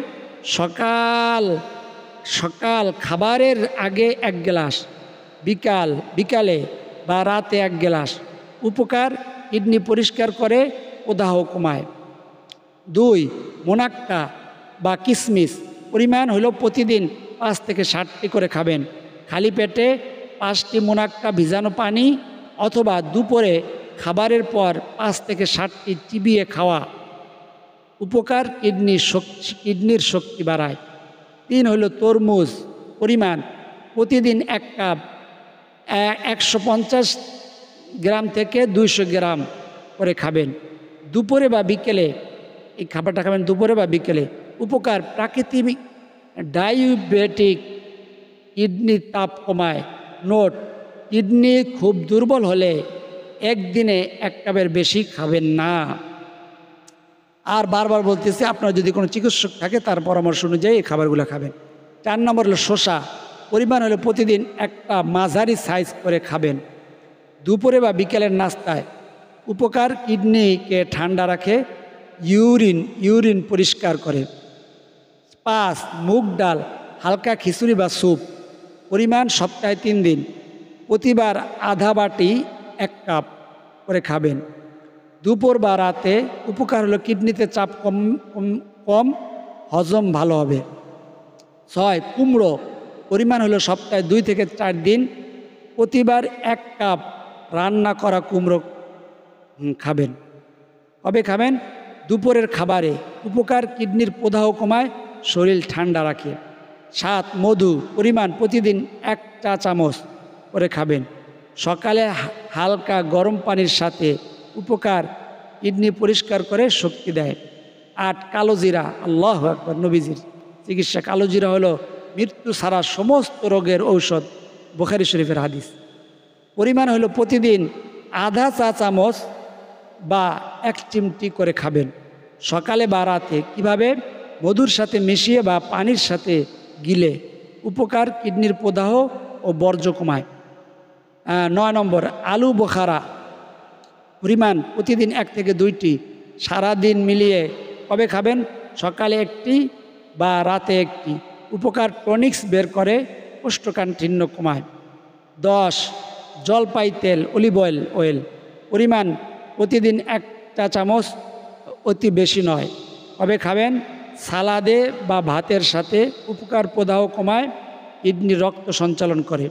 সকাল খাবারের আগে 1 গ্লাস, বিকালে বা রাতে 1 গ্লাস। উপকার: কিডনি পরিষ্কার করে, প্রদাহ কমায়। 2. মোনাক্কা বা কিশমিশ পরিমাণ হলো প্রতিদিন 5 থেকে 7টি করে খাবেন। খালি পেটে 5টি মোনাক্কা ভিজানো পানি অথবা দুপুরে খাবারের পর 5 থেকে 7টি চিবিয়ে খাওয়া। উপকার: কিডনির শক্তি বাড়ায়। 3 হলো তরমুজ পরিমাণ প্রতিদিন 1 কাপ, 150 গ্রাম থেকে 200 গ্রাম করে খাবেন। দুপুরে বা বিকেলে এই খাবারটা খাবেন, দুপুরে বা বিকেলে। উপকার: প্রাকৃতিক ডায়াবেটিক, কিডনির তাপ কমায়। নোট: কিডনি খুব দুর্বল হলে একদিনে 1 কাপের বেশি খাবেন না। আর বারবার বলতেছি, আপনার যদি কোনো চিকিৎসক থাকে তার পরামর্শ অনুযায়ী এই খাবারগুলো খাবেন। 4 নম্বর হলো শসা পরিমাণ হলো প্রতিদিন একটা মাঝারি সাইজ করে খাবেন দুপুরে বা বিকেলের নাস্তায়। উপকার: কিডনিকে ঠান্ডা রাখে, ইউরিন পরিষ্কার করে। 5. মুগ ডাল হালকা খিচুড়ি বা স্যুপ পরিমাণ সপ্তাহে 3 দিন, প্রতিবার আধা বাটি 1 কাপ করে খাবেন দুপুর বা রাতে। উপকার হলো কিডনিতে চাপ কম, হজম ভালো হবে। 6. কুমড়ো পরিমাণ হলো সপ্তাহে 2 থেকে 4 দিন, প্রতিবার 1 কাপ রান্না করা কুমড়ো খাবেন। কবে খাবেন? দুপুরের খাবারে। উপকার: কিডনির প্রদাহ কমায়, শরীর ঠান্ডা রাখে। 7. মধু পরিমাণ প্রতিদিন 1 চা চামচ করে খাবেন সকালে হালকা গরম পানির সাথে। উপকার: কিডনি পরিষ্কার করে, শক্তি দেয়। 8. কালো জিরা, আল্লাহু আকবার, নবীজির চিকিৎসা। কালো জিরা হলো মৃত্যু ছাড়া সমস্ত রোগের ঔষধ, বুখারী শরীফের হাদিস। পরিমাণ হলো প্রতিদিন আধা চা চামচ বা 1 চিমটি করে খাবেন সকালে বা রাতে। কীভাবে? মধুর সাথে মিশিয়ে বা পানির সাথে গিলে। উপকার: কিডনির প্রদাহ ও বর্জ্য কমায়। 9 নম্বর আলু বোখারা পরিমাণ প্রতিদিন 1 থেকে 2টি, সারাদিন মিলিয়ে। কবে খাবেন? সকালে 1টি বা রাতে 1টি। উপকার: টনিক্স বের করে, কোষ্ঠকাঠিন্য কমায়। 10. জলপাই তেল, অলিভ অয়েল পরিমাণ প্রতিদিন 1 চা চামচ, অতি বেশি নয়। কবে খাবেন? সালাদে বা ভাতের সাথে। উপকার: প্রদাহ কমায়, কিডনি রক্ত সঞ্চালন করে।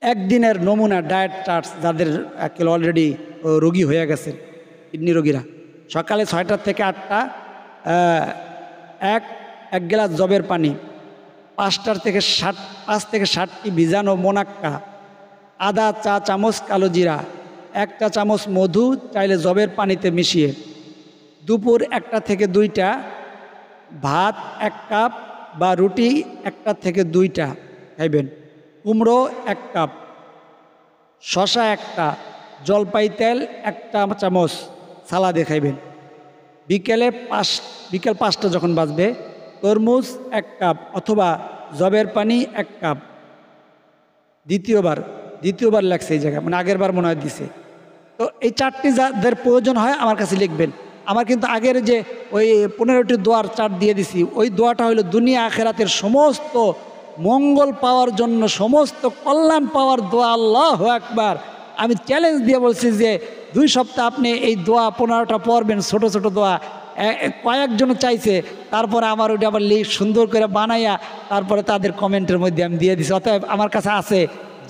একদিনের নমুনা ডায়েট চার্টস যাদের অলরেডি রোগী হয়ে গেছে, কিডনি রোগীরা। সকালে 6টা থেকে 8টা 1 গ্লাস জবের পানি, 5 থেকে 7টি ভিজানো মোনাক্কা, আধা চা চামচ কালো জিরা, 1 চা চামচ মধু চাইলে জবের পানিতে মিশিয়ে। দুপুর 1টা থেকে 2টা, ভাত 1 কাপ বা রুটি 1টা থেকে 2টা খাইবেন। কুমড়ো 1 কাপ, শসা 1টা, জলপাই তেল 1 চামচ সালাদে খাইবেন। বিকেল 5টা যখন বাজবে, তরমুজ 1 কাপ অথবা জবের পানি 1 কাপ। দ্বিতীয়বার লাগছে এই জায়গায়, মানে আগের বার মনে হয় দিছে। তো এই 4টি যাদের প্রয়োজন হয় আমার কাছে লিখবেন। আমার কিন্তু আগের যে ওই 15টি দোয়ার চার্ট দিয়ে দিছি, ওই দোয়াটা হলো দুনিয়া আখেরাতের সমস্ত মঙ্গল পাওয়ার জন্য, সমস্ত কল্যাণ পাওয়ার দোয়া। আল্লাহু আকবার। আমি চ্যালেঞ্জ দিয়ে বলছি যে 2 সপ্তাহ আপনি এই দোয়া 15টা পড়বেন, ছোট ছোট দোয়া। কয়েকজন চাইছে, তারপরে আমার ওইটা আবার সুন্দর করে বানাইয়া তারপরে তাদের কমেন্টের মধ্যে আমি দিয়ে দিছি। অতএব আমার কাছে আছে,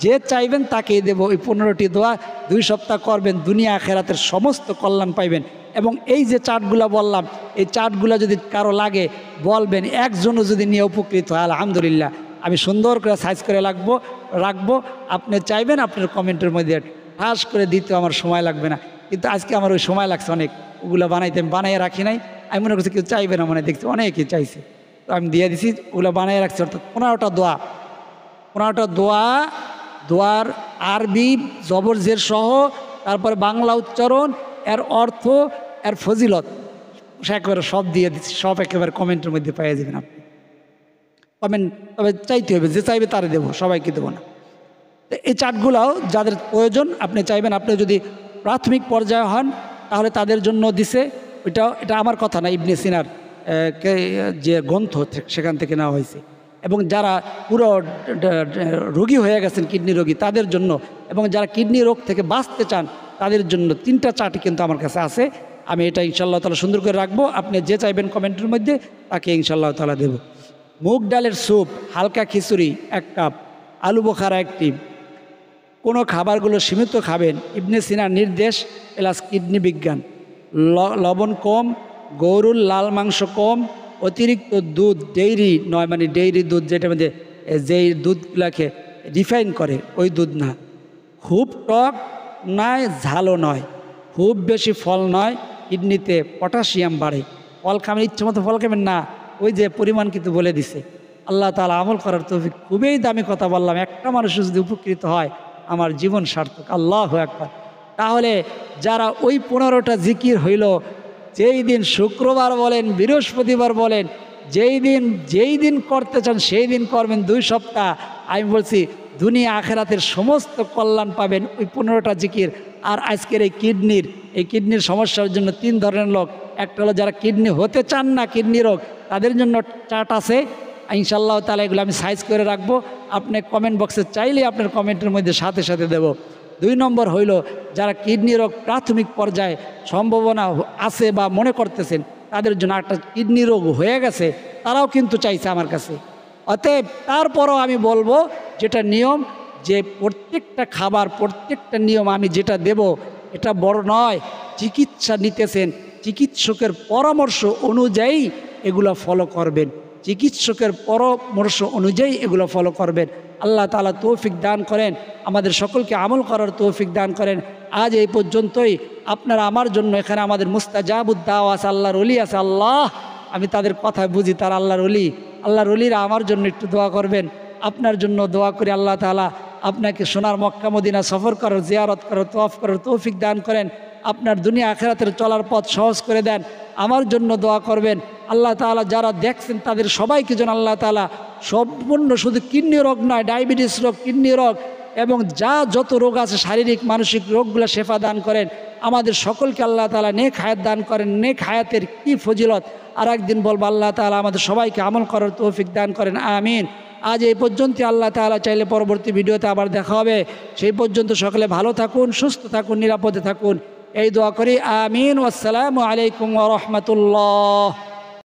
যে চাইবেন তাকেই দেবো। ওই 15টি দোয়া 2 সপ্তাহ করবেন, দুনিয়া আখেরাতের সমস্ত কল্যাণ পাইবেন। এবং এই যে চার্টগুলো বললাম, এই চার্টগুলো যদি কারো লাগে বলবেন, একজনও যদি নিয়ে উপকৃত হয় আলহামদুলিল্লাহ। আমি সুন্দর করে সাইজ করে রাখবো। আপনি চাইবেন আপনার কমেন্টের মধ্যে ঠাস করে দিতে আমার সময় লাগবে না, কিন্তু আজকে আমার ওই সময় লাগছে অনেক। ওগুলো বানাইতে বানাইয়ে রাখি নাই। আমি মনে করছি কেউ চাইবে না, মানে দেখছি অনেকেই চাইছে, তো আমি দিয়ে দিছি। ওগুলো বানিয়ে রাখছি। অর্থাৎ 15টা দোয়া, দোয়ার আরবি জবর জের সহ, তারপরে বাংলা উচ্চারণ, এর অর্থ, এর ফজিলত একেবারে সব দিয়ে দিচ্ছি। সব একেবারে কমেন্টের মধ্যে পেয়ে যাবেন আপনি। কমেন্ট, তবে চাইতে হবে, যে চাইবে তারে দেবো, সবাইকে দেবো না। তো এই চার্টগুলাও যাদের প্রয়োজন আপনি চাইবেন, আপনি যদি প্রাথমিক পর্যায়ে হন তাহলে তাদের জন্য দিছে। এটা আমার কথা না, ইবনে সিনার যে গ্রন্থ সেখান থেকে নেওয়া হয়েছে। এবং যারা পুরো রোগী হয়ে গেছেন, কিডনি রোগী, তাদের জন্য, এবং যারা কিডনি রোগ থেকে বাঁচতে চান তাদের জন্য 3টা চার্টই কিন্তু আমার কাছে আছে। আমি এটা ইনশাআল্লাহ তাআলা সুন্দর করে রাখবো, আপনি যে চাইবেন কমেন্টের মধ্যে তাকে ইনশাআল্লাহ তাআলা দেব। মুগ ডালের স্যুপ, হালকা খিচুড়ি 1 কাপ, আলু বোখারা 1 টিপ। কোনো খাবারগুলো সীমিত খাবেন, ইবনে সিনার নির্দেশ প্লাস কিডনি বিজ্ঞান। লবণ কম, গরুর লাল মাংস কম, অতিরিক্ত দুধ, ডেইরি নয়, মানে ডেইরি দুধ যেটার মধ্যে যেই দুধগুলাকে রিফাইন করে ওই দুধ না। খুব টক নয়, ঝালও নয়, খুব বেশি ফল নয়, কিডনিতে পটাশিয়াম বাড়ে। ফল খাবেন, ইচ্ছে মতো ফল খাবেন না, ওই যে পরিমাণ কিন্তু বলে দিছে। আল্লাহ তাআলা আমল করার তৌফিক। খুবই দামি কথা বললাম, একটা মানুষ যদি উপকৃত হয় আমার জীবন সার্থক। আল্লাহু আকবার। তাহলে যারা ওই 15টা জিকির হইল, যেই দিন শুক্রবার বলেন, বৃহস্পতিবার বলেন, যেই দিন করতে চান সেই দিন করবেন, 2 সপ্তাহ, আমি বলছি দুনিয়া আখেরাতের সমস্ত কল্যাণ পাবেন ওই 15টা জিকির। আর আজকের এই কিডনির সমস্যার জন্য 3 ধরনের লোক। একটা হলো যারা কিডনি হতে চান না, কিডনি রোগ, তাদের জন্য চার্ট আছে ইনশাআল্লাহ তাআলা, এগুলো আমি সাইজ করে রাখবো। আপনি কমেন্ট বক্সে চাইলে আপনার কমেন্টের মধ্যে সাথে সাথে দেব। 2 নম্বর হইল যারা কিডনি রোগ প্রাথমিক পর্যায়ে সম্ভাবনা আছে বা মনে করতেছেন, তাদের জন্য একটা কিডনি রোগ হয়ে গেছে, তারাও কিন্তু চাইছে আমার কাছে। অতএব তারপরও আমি বলবো যেটা নিয়ম, যে প্রত্যেকটা খাবার, প্রত্যেকটা নিয়ম আমি যেটা দেব এটা বড় নয়, চিকিৎসা নিতেছেন, চিকিৎসকের পরামর্শ অনুযায়ী এগুলো ফলো করবেন, চিকিৎসকের পরামর্শ অনুযায়ী এগুলো ফলো করবেন। আল্লাহ তাআলা তৌফিক দান করেন, আমাদের সকলকে আমল করার তৌফিক দান করেন। আজ এই পর্যন্তই। আপনারা আমার জন্য, এখানে আমাদের মুস্তাজাবুদ দাওয়া আছে, আল্লাহর ওলি আছে। আল্লাহ, আমি তাদের কথায় বুঝি তার আল্লাহর ওলিরা আমার জন্য একটু দোয়া করবেন। আপনার জন্য দোয়া করি আল্লাহ তাআলা আপনাকে সোনার মক্কা মদিনা সফর করার, জিয়ারত করার, তওয়াফ করার তৌফিক দান করেন। আপনার দুনিয়া আখিরাতের চলার পথ সহজ করে দেন। আমার জন্য দোয়া করবেন। আল্লাহ তাআলা যারা দেখছেন তাদের সবাইকে যেন আল্লাহ তাআলা সম্পূর্ণ, শুধু কিডনি রোগ নয়, ডায়াবেটিস রোগ, কিডনি রোগ এবং যত রোগ আছে শারীরিক মানসিক রোগগুলো শেফা দান করেন। আমাদের সকলকে আল্লাহ তাআলা নেক হায়াত দান করেন। নেক হায়াতের কি ফজিলত আর একদিন বলবো। আল্লাহ তাআলা আমাদের সবাইকে আমল করার তৌফিক দান করেন, আমিন। আজ এই পর্যন্ত। আল্লাহ তাআলা চাইলে পরবর্তী ভিডিওতে আবার দেখা হবে। সেই পর্যন্ত সকলে ভালো থাকুন, সুস্থ থাকুন, নিরাপদে থাকুন, এই দোয়া করি, আমিন। আসসালামু আলাইকুম ওয়া রাহমাতুল্লাহ।